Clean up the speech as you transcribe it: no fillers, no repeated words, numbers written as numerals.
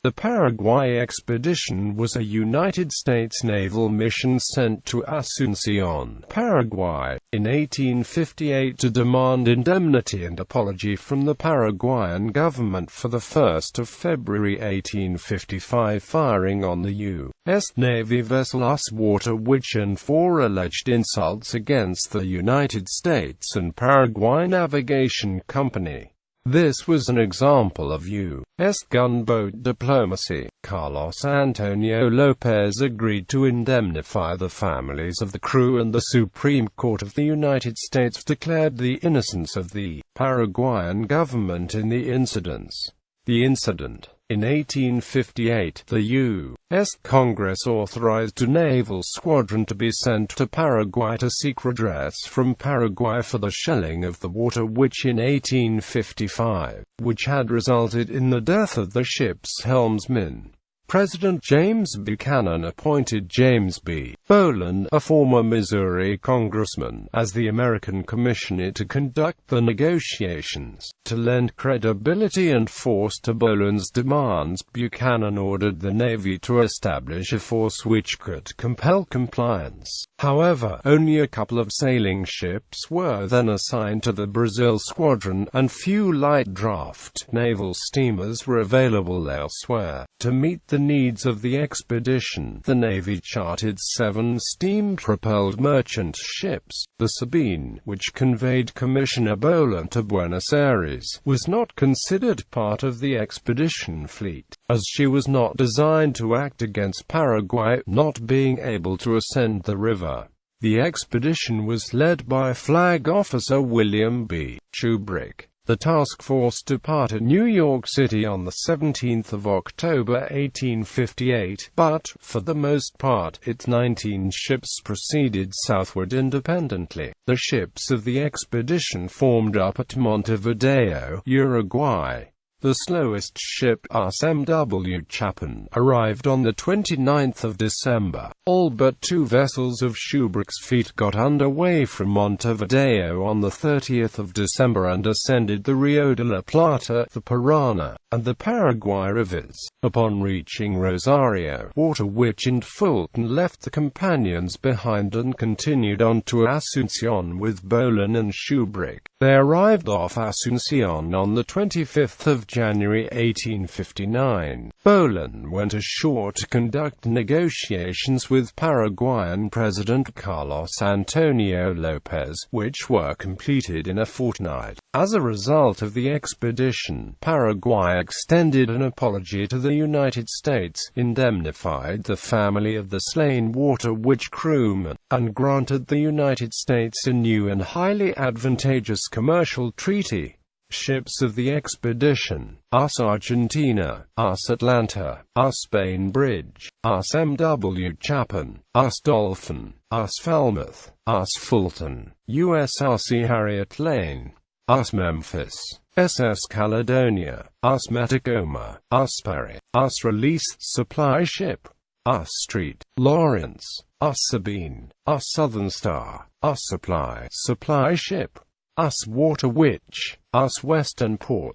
The Paraguay Expedition was a United States naval mission sent to Asunción, Paraguay, in 1858 to demand indemnity and apology from the Paraguayan government for the 1st of February 1855 firing on the U.S.Navy vessel USS Water Witch and for alleged insults against the United States and Paraguay Navigation Company. This was an example of U.S. gunboat diplomacy. Carlos Antonio López agreed to indemnify the families of the crew, and the Supreme Court of the United States declared the innocence of the Paraguayan government in the incidents. In 1858, the U.S. Congress authorized a naval squadron to be sent to Paraguay to seek redress from Paraguay for the shelling of the Water Witch in 1855, which had resulted in the death of the ship's helmsman. President James Buchanan appointed James B. Boland, a former Missouri congressman, as the American commissioner to conduct the negotiations. To lend credibility and force to Boland's demands, Buchanan ordered the Navy to establish a force which could compel compliance. However, only a couple of sailing ships were then assigned to the Brazil squadron, and few light draft naval steamers were available elsewhere. To meet the needs of the expedition, the Navy chartered 7 steam-propelled merchant ships. The Sabine, which conveyed Commissioner Boland to Buenos Aires, was not considered part of the expedition fleet, as she was not designed to act against Paraguay, not being able to ascend the river. The expedition was led by Flag Officer William B. Shubrick. The task force departed New York City on 17 October 1858, but, for the most part, its 19 ships proceeded southward independently. The ships of the expedition formed up at Montevideo, Uruguay. The slowest ship, U.S.M.W. Chapin, arrived on 29 December. All but 2 vessels of Shubrick's fleet got underway from Montevideo on 30 December and ascended the Rio de la Plata, the Parana, and the Paraguay rivers. Upon reaching Rosario, Water Witch and Fulton left the companions behind and continued on to Asunción with Boland and Shubrick. They arrived off Asunción on 25 January 1859. Boland went ashore to conduct negotiations with Paraguayan President Carlos Antonio López, which were completed in a fortnight. As a result of the expedition, Paraguay extended an apology to the United States, indemnified the family of the slain Water Witch crewmen, and granted the United States a new and highly advantageous commercial treaty. Ships of the expedition: US Argentina, US Atlanta, US Bainbridge, US M.W. Chapin, US Dolphin, US Falmouth, US Fulton, USRC Harriet Lane, US Memphis, SS Caledonia, US Matagoma, US Perry, US Release Supply Ship, US Street, Lawrence, US Sabine, US Southern Star, US Supply Ship, US Water Witch, US Western Port.